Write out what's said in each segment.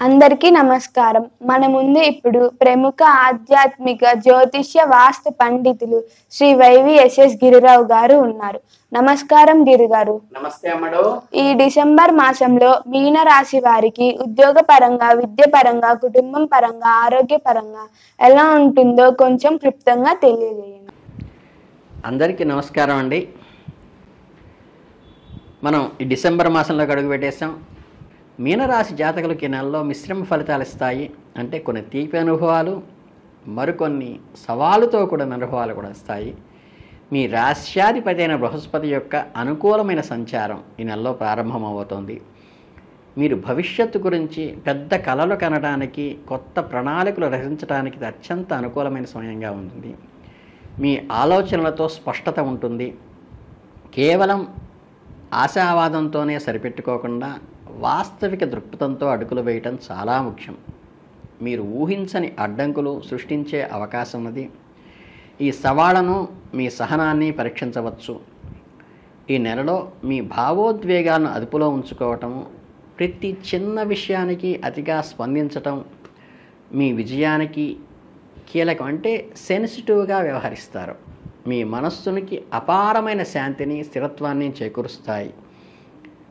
అందరికీ నమస్కారం. మన ముందు ఇప్పుడు ప్రముఖ ఆధ్యాత్మిక జ్యోతిష్య వాస్తు పండితులు శ్రీ వైవిఎస్ఎస్ గిరిరావు గారు ఉన్నారు. నమస్కారం గిరిగారు. నమస్తే అమ్మడు. ఈ డిసెంబర్ మాసంలో మీన రాశి వారికి ఉద్యోగ పరంగా, విద్య పరంగా, కుటుంబం పరంగా, ఆరోగ్య పరంగా ఎలా ఉంటుందో కొంచెం క్లుప్తంగా తెలియజేయండి. అందరికీ నమస్కారం అండి. మనం ఈ డిసెంబర్ మాసంలోకి అడుగు పెట్టేసాం. మీనరాశి జాతకులకి నెలలో మిశ్రమ ఫలితాలు ఇస్తాయి. అంటే కొన్ని తీపి అనుభవాలు, మరికొన్ని సవాలుతో కూడిన అనుభవాలు కూడా ఇస్తాయి. మీ రాశ్యాధిపతి అయిన బృహస్పతి యొక్క అనుకూలమైన సంచారం ఈ నెలలో ప్రారంభమవుతోంది. మీరు భవిష్యత్తు గురించి పెద్ద కలలు కనడానికి, కొత్త ప్రణాళికలు రచించడానికి ఇది అత్యంత అనుకూలమైన సమయంగా ఉంటుంది. మీ ఆలోచనలతో స్పష్టత ఉంటుంది. కేవలం ఆశావాదంతోనే సరిపెట్టుకోకుండా వాస్తవిక దృక్పథంతో అడుగులు వేయటం చాలా ముఖ్యం. మీరు ఊహించని అడ్డంకులు సృష్టించే అవకాశం ఉన్నది. ఈ సవాళ్లను, మీ సహనాన్ని పరీక్షించవచ్చు. ఈ నెలలో మీ భావోద్వేగాలను అదుపులో ఉంచుకోవటము, ప్రతి చిన్న విషయానికి అతిగా స్పందించటం మీ విజయానికి కీలకం. అంటే సెన్సిటివ్గా వ్యవహరిస్తారు. మీ మనస్సునికి అపారమైన శాంతిని, స్థిరత్వాన్ని చేకూరుస్తాయి.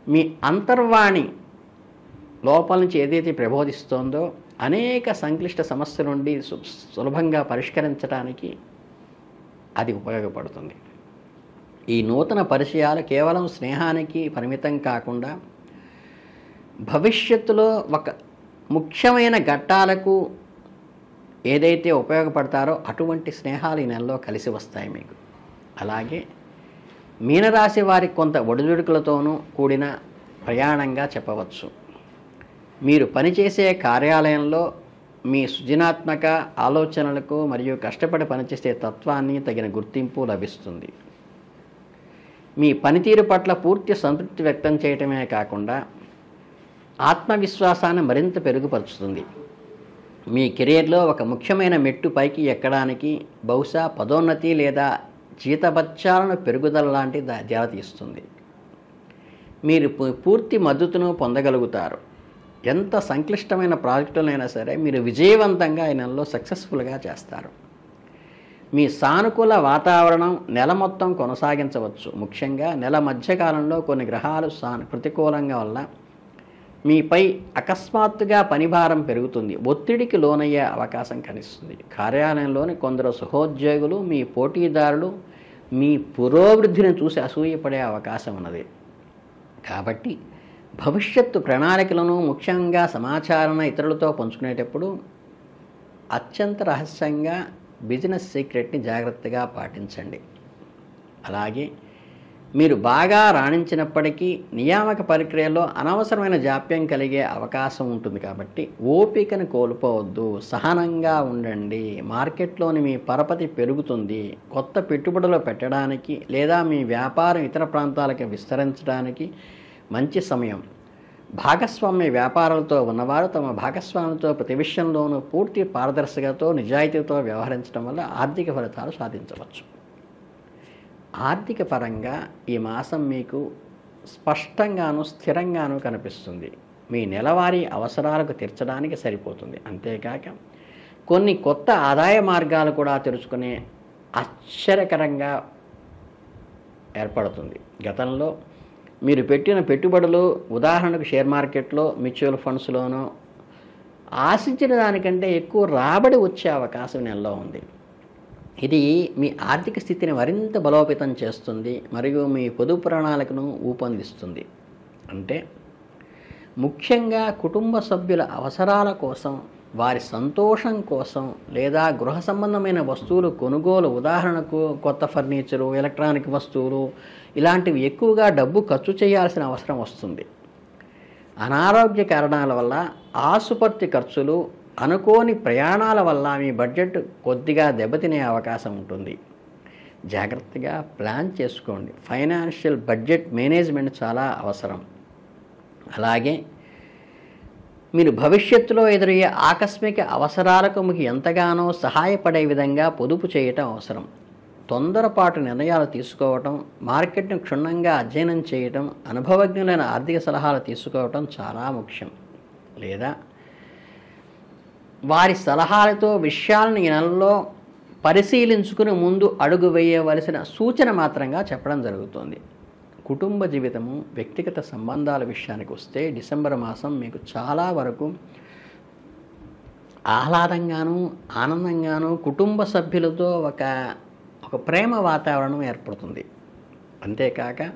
మీ అంతర్వాణి లోపల నుంచి ఏదైతే ప్రబోధిస్తోందో అనేక సంక్లిష్ట సమస్యల నుండి సులభంగా పరిష్కరించడానికి అది ఉపయోగపడుతుంది. ఈ నూతన పరిచయాలు కేవలం స్నేహానికి పరిమితం కాకుండా భవిష్యత్తులో ఒక ముఖ్యమైన ఘట్టాలకు ఏదైతే ఉపయోగపడతారో అటువంటి స్నేహాలు ఈ నెలలో కలిసి వస్తాయి మీకు. అలాగే మీనరాశి వారికి కొంత ఒడిదుడుకులతోనూ కూడిన ప్రయాణంగా చెప్పవచ్చు. మీరు పనిచేసే కార్యాలయంలో మీ సృజనాత్మక ఆలోచనలకు మరియు కష్టపడి పనిచేసే తత్వాన్ని తగిన గుర్తింపు లభిస్తుంది. మీ పనితీరు పట్ల పూర్తి సంతృప్తి వ్యక్తం చేయటమే కాకుండా ఆత్మవిశ్వాసాన్ని మరింత పెరుగుపరుస్తుంది. మీ కెరీర్లో ఒక ముఖ్యమైన మెట్టు పైకి ఎక్కడానికి బహుశా పదోన్నతి లేదా జీతభత్యాలను పెరుగుదల లాంటి దారితీస్తుంది. మీరు పూర్తి మద్దతును పొందగలుగుతారు. ఎంత సంక్లిష్టమైన ప్రాజెక్టులైనా సరే మీరు విజయవంతంగా ఈ నెలలో సక్సెస్ఫుల్గా చేస్తారు. మీ సానుకూల వాతావరణం నెల మొత్తం కొనసాగించవచ్చు. ముఖ్యంగా నెల మధ్యకాలంలో కొన్ని గ్రహాలు ప్రతికూలంగా వల్ల మీపై అకస్మాత్తుగా పనిభారం పెరుగుతుంది. ఒత్తిడికి లోనయ్యే అవకాశం కనిపిస్తుంది. కార్యాలయంలోని కొందరు సహోద్యోగులు, మీ పోటీదారులు మీ పురోభివృద్ధిని చూసి అసూయపడే అవకాశం ఉన్నది. కాబట్టి భవిష్యత్తు ప్రణాళికలను, ముఖ్యంగా సమాచారాన్ని ఇతరులతో పంచుకునేటప్పుడు అత్యంత రహస్యంగా బిజినెస్ సీక్రెట్ని జాగ్రత్తగా పాటించండి. అలాగే మీరు బాగా రాణించినప్పటికీ నియామక ప్రక్రియలో అనవసరమైన జాప్యం కలిగే అవకాశం ఉంటుంది. కాబట్టి ఓపికను కోల్పోవద్దు, సహనంగా ఉండండి. మార్కెట్లోని మీ పరపతి పెరుగుతుంది. కొత్త పెట్టుబడులు పెట్టడానికి లేదా మీ వ్యాపారం ఇతర ప్రాంతాలకు విస్తరించడానికి మంచి సమయం. భాగస్వామ్య వ్యాపారాలతో ఉన్నవారు తమ భాగస్వాములతో ప్రతి విషయంలోనూ పూర్తి పారదర్శకతతో, నిజాయితీతో వ్యవహరించడం వల్ల ఆర్థిక ఫలితాలు సాధించవచ్చు. ఆర్థిక పరంగా ఈ మాసం మీకు స్పష్టంగాను, స్థిరంగాను కనిపిస్తుంది. మీ నెలవారీ అవసరాలకు తీర్చడానికి సరిపోతుంది. అంతేకాక కొన్ని కొత్త ఆదాయ మార్గాలు కూడా తెరుచుకునే ఆశ్చర్యకరంగా ఏర్పడుతుంది. గతంలో మీరు పెట్టిన పెట్టుబడులు, ఉదాహరణకు షేర్ మార్కెట్లో, మ్యూచువల్ ఫండ్స్లోనూ ఆశించిన దానికంటే ఎక్కువ రాబడి వచ్చే అవకాశం నెలలో ఉంది. ఇది మీ ఆర్థిక స్థితిని మరింత బలోపేతం చేస్తుంది మరియు మీ పొదుపు ప్రణాళికను ఊపందిస్తుంది. అంటే ముఖ్యంగా కుటుంబ సభ్యుల అవసరాల కోసం, వారి సంతోషం కోసం లేదా గృహ సంబంధమైన వస్తువులు కొనుగోలు, ఉదాహరణకు కొత్త ఫర్నిచరు, ఎలక్ట్రానిక్ వస్తువులు ఇలాంటివి ఎక్కువగా డబ్బు ఖర్చు చేయాల్సిన అవసరం వస్తుంది. అనారోగ్య కారణాల వల్ల ఆసుపత్రి ఖర్చులు, అనుకోని ప్రయాణాల వల్ల మీ బడ్జెట్ కొద్దిగా దెబ్బతినే అవకాశం ఉంటుంది. జాగ్రత్తగా ప్లాన్ చేసుకోండి. ఫైనాన్షియల్ బడ్జెట్ మేనేజ్మెంట్ చాలా అవసరం. అలాగే మీరు భవిష్యత్తులో ఎదురయ్యే ఆకస్మిక అవసరాలకు మీకు ఎంతగానో సహాయపడే విధంగా పొదుపు చేయటం అవసరం. తొందరపాటు నిర్ణయాలు తీసుకోవటం, మార్కెట్ను క్షుణ్ణంగా అధ్యయనం చేయటం, అనుభవజ్ఞులైన ఆర్థిక సలహాలు తీసుకోవటం చాలా ముఖ్యం. లేదా వారి సలహాలతో విషయాలను ఈ నెలలో పరిశీలించుకుని ముందు అడుగు వేయవలసిన సూచన మాత్రంగా చెప్పడం జరుగుతుంది. కుటుంబ జీవితము, వ్యక్తిగత సంబంధాల విషయానికి వస్తే డిసెంబర్ మాసం మీకు చాలా వరకు ఆహ్లాదంగాను ఆనందంగాను కుటుంబ సభ్యులతో ఒక ప్రేమ వాతావరణం ఏర్పడుతుంది. అంతేకాక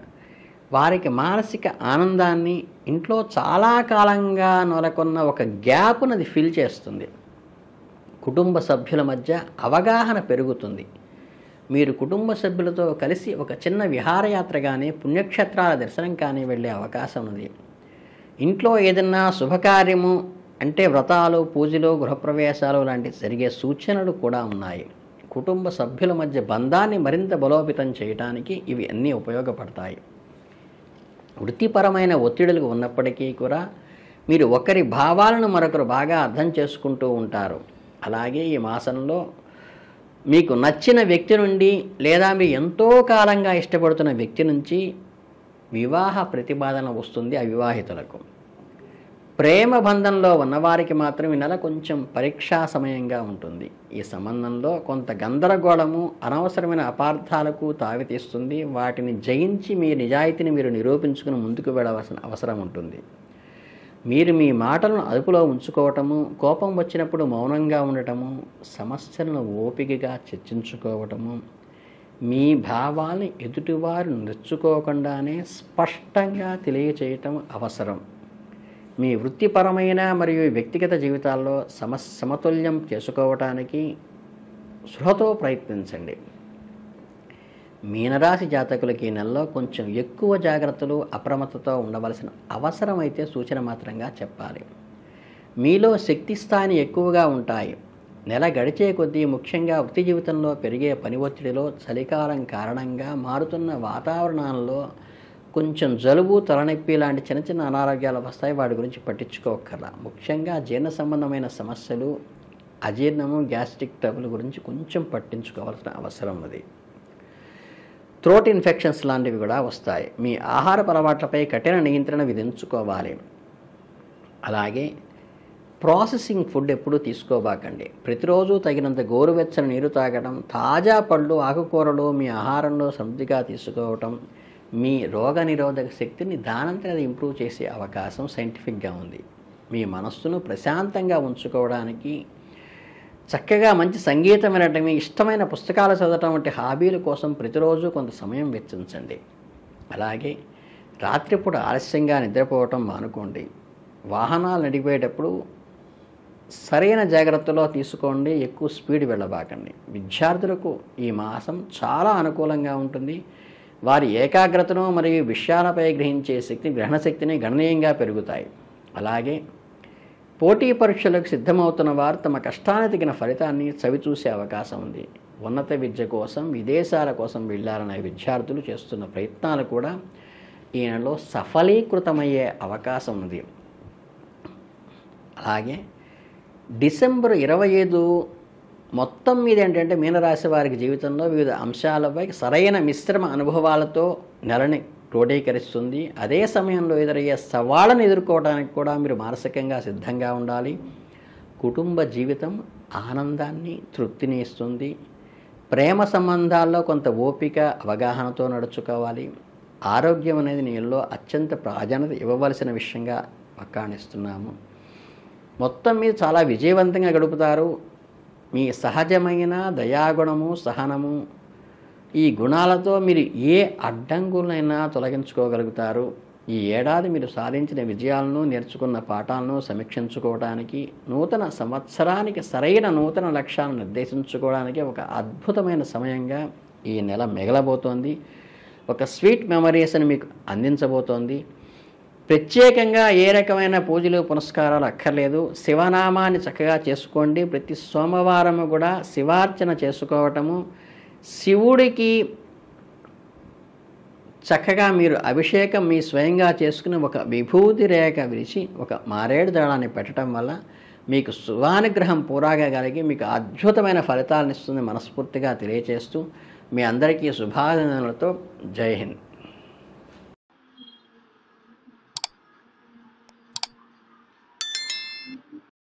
వారికి మానసిక ఆనందాన్ని, ఇంట్లో చాలా కాలంగా నెలకొన్న ఒక గ్యాప్ను ఫిల్ చేస్తుంది. కుటుంబ సభ్యుల మధ్య అవగాహన పెరుగుతుంది. మీరు కుటుంబ సభ్యులతో కలిసి ఒక చిన్న విహారయాత్ర కానీ, పుణ్యక్షేత్రాల దర్శనం కానీ వెళ్ళే అవకాశం ఉంది. ఇంట్లో ఏదన్నా శుభకార్యము అంటే వ్రతాలు, పూజలు, గృహప్రవేశాలు లాంటి జరిగే సూచనలు కూడా ఉన్నాయి. కుటుంబ సభ్యుల మధ్య బంధాన్ని మరింత బలోపేతం చేయడానికి ఇవి అన్నీ ఉపయోగపడతాయి. వృత్తిపరమైన ఒత్తిడులు ఉన్నప్పటికీ కూడా మీరు ఒకరి భావాలను మరొకరు బాగా అర్థం చేసుకుంటూ ఉంటారు. అలాగే ఈ మాసంలో మీకు నచ్చిన వ్యక్తి నుండి లేదా మీరు ఎంతో కాలంగా ఇష్టపడుతున్న వ్యక్తి నుంచి వివాహ ప్రతిపాదన వస్తుంది అవివాహితులకు. ప్రేమ బంధంలో ఉన్నవారికి మాత్రం ఈ నెల కొంచెం పరీక్షా సమయంగా ఉంటుంది. ఈ సంబంధంలో కొంత గందరగోళము, అనవసరమైన అపార్థాలకు తావితీస్తుంది. వాటిని జయించి మీ నిజాయితీని మీరు నిరూపించుకుని ముందుకు వెళ్ళవలసిన అవసరం ఉంటుంది. మీరు మీ మాటలను అదుపులో ఉంచుకోవటము, కోపం వచ్చినప్పుడు మౌనంగా ఉండటము, సమస్యలను ఓపికగా చర్చించుకోవటము, మీ భావాల్ని ఎదుటివారు నొచ్చుకోకుండానే స్పష్టంగా తెలియచేయటం అవసరం. మీ వృత్తిపరమైన మరియు వ్యక్తిగత జీవితాల్లో సమతుల్యం చేసుకోవటానికి స్పృహతో ప్రయత్నించండి. మీనరాశి జాతకులకి ఈ నెలలో కొంచెం ఎక్కువ జాగ్రత్తలు, అప్రమత్తతో ఉండవలసిన అవసరం అయితే సూచన మాత్రంగా చెప్పాలి. మీలో శక్తి స్థాయిని ఎక్కువగా ఉంటాయి. నెల గడిచే కొద్దీ ముఖ్యంగా వృత్తి జీవితంలో పెరిగే పని ఒత్తిడిలో, చలికాలం కారణంగా మారుతున్న వాతావరణాల్లో కొంచెం జలుబు, తలనొప్పి లాంటి చిన్న చిన్న అనారోగ్యాలు వస్తాయి. వాటి గురించి పట్టించుకోకర్లా. ముఖ్యంగా జీర్ణ సంబంధమైన సమస్యలు, అజీర్ణము, గ్యాస్ట్రిక్ ట్రబుల్ గురించి కొంచెం పట్టించుకోవాల్సిన అవసరం ఉంది. థ్రోట్ ఇన్ఫెక్షన్స్ లాంటివి కూడా వస్తాయి. మీ ఆహారపు అలవాట్లపై కఠిన నియంత్రణ విధించుకోవాలి. అలాగే ప్రాసెసింగ్ ఫుడ్ ఎప్పుడూ తీసుకోబాకండి. ప్రతిరోజు తగినంత గోరువెచ్చని నీరు తాగడం, తాజా పళ్ళు, ఆకుకూరలు మీ ఆహారంలో సమృద్ధిగా తీసుకోవటం మీ రోగనిరోధక శక్తిని దానంతరం ఇంప్రూవ్ చేసే అవకాశం సైంటిఫిక్గా ఉంది. మీ మనస్సును ప్రశాంతంగా ఉంచుకోవడానికి చక్కగా మంచి సంగీతం వినటం, ఇష్టమైన పుస్తకాలు చదవటం వంటి హాబీల కోసం ప్రతిరోజు కొంత సమయం వెచ్చించండి. అలాగే రాత్రిపూట ఆలస్యంగా నిద్రపోవటం మానుకోండి. వాహనాలు నడిపేటప్పుడు సరైన జాగ్రత్తలో తీసుకోండి. ఎక్కువ స్పీడ్ వెళ్ళబాకండి. విద్యార్థులకు ఈ మాసం చాలా అనుకూలంగా ఉంటుంది. వారి ఏకాగ్రతను మరియు విషయాలపై గ్రహణ శక్తిని గణనీయంగా పెరుగుతాయి. అలాగే పోటీ పరీక్షలకు సిద్ధమవుతున్న వారు తమ కష్టానికి తగిన ఫలితాన్ని చవిచూసే అవకాశం ఉంది. ఉన్నత విద్య కోసం, విదేశాల కోసం వెళ్ళాలనే విద్యార్థులు చేస్తున్న ప్రయత్నాలు కూడా ఈ నెలలో సఫలీకృతమయ్యే అవకాశం ఉంది. అలాగే డిసెంబర్ 25 మొత్తం మీద ఏంటంటే మీనరాశి వారికి జీవితంలో వివిధ అంశాలపై సరైన మిశ్రమ అనుభవాలతో నెలని క్రోడీకరిస్తుంది. అదే సమయంలో ఎదురయ్యే సవాళ్ళను ఎదుర్కోవడానికి కూడా మీరు మానసికంగా సిద్ధంగా ఉండాలి. కుటుంబ జీవితం ఆనందాన్ని, తృప్తిని ఇస్తుంది. ప్రేమ సంబంధాల్లో కొంత ఓపిక, అవగాహనతో నడుచుకోవాలి. ఆరోగ్యం అనేది నీలో అత్యంత ప్రాధాన్యత ఇవ్వవలసిన విషయంగా వక్కాణిస్తున్నాము. మొత్తం మీద చాలా విజయవంతంగా గడుపుతారు. మీ సహజమైన దయాగుణము, సహనము, ఈ గుణాలతో మీరు ఏ అడ్డంకులైనా తొలగించుకోగలుగుతారు. ఈ ఏడాది మీరు సాధించిన విజయాలను, నేర్చుకున్న పాఠాలను సమీక్షించుకోవడానికి, నూతన సంవత్సరానికి సరైన నూతన లక్ష్యాలను నిర్దేశించుకోవడానికి ఒక అద్భుతమైన సమయంగా ఈ నెల మిగలబోతోంది. ఒక స్వీట్ మెమరీస్ని మీకు అందించబోతోంది. ప్రత్యేకంగా ఏ రకమైన పూజలు, పునస్కారాలు అక్కర్లేదు. శివనామాన్ని చక్కగా చేసుకోండి. ప్రతి సోమవారము కూడా శివార్చన చేసుకోవటము, శివుడికి చక్కగా మీరు అభిషేకం మీ స్వయంగా చేసుకుని ఒక విభూతి రేఖ విరిచి ఒక మారేడు దళాన్ని పెట్టడం వల్ల మీకు శుభానుగ్రహం పూరాగా కలిగి మీకు అద్భుతమైన ఫలితాలను ఇస్తుంది మనస్ఫూర్తిగా తెలియజేస్తూ మీ అందరికీ శుభాకాంక్షలతో జై హింద్.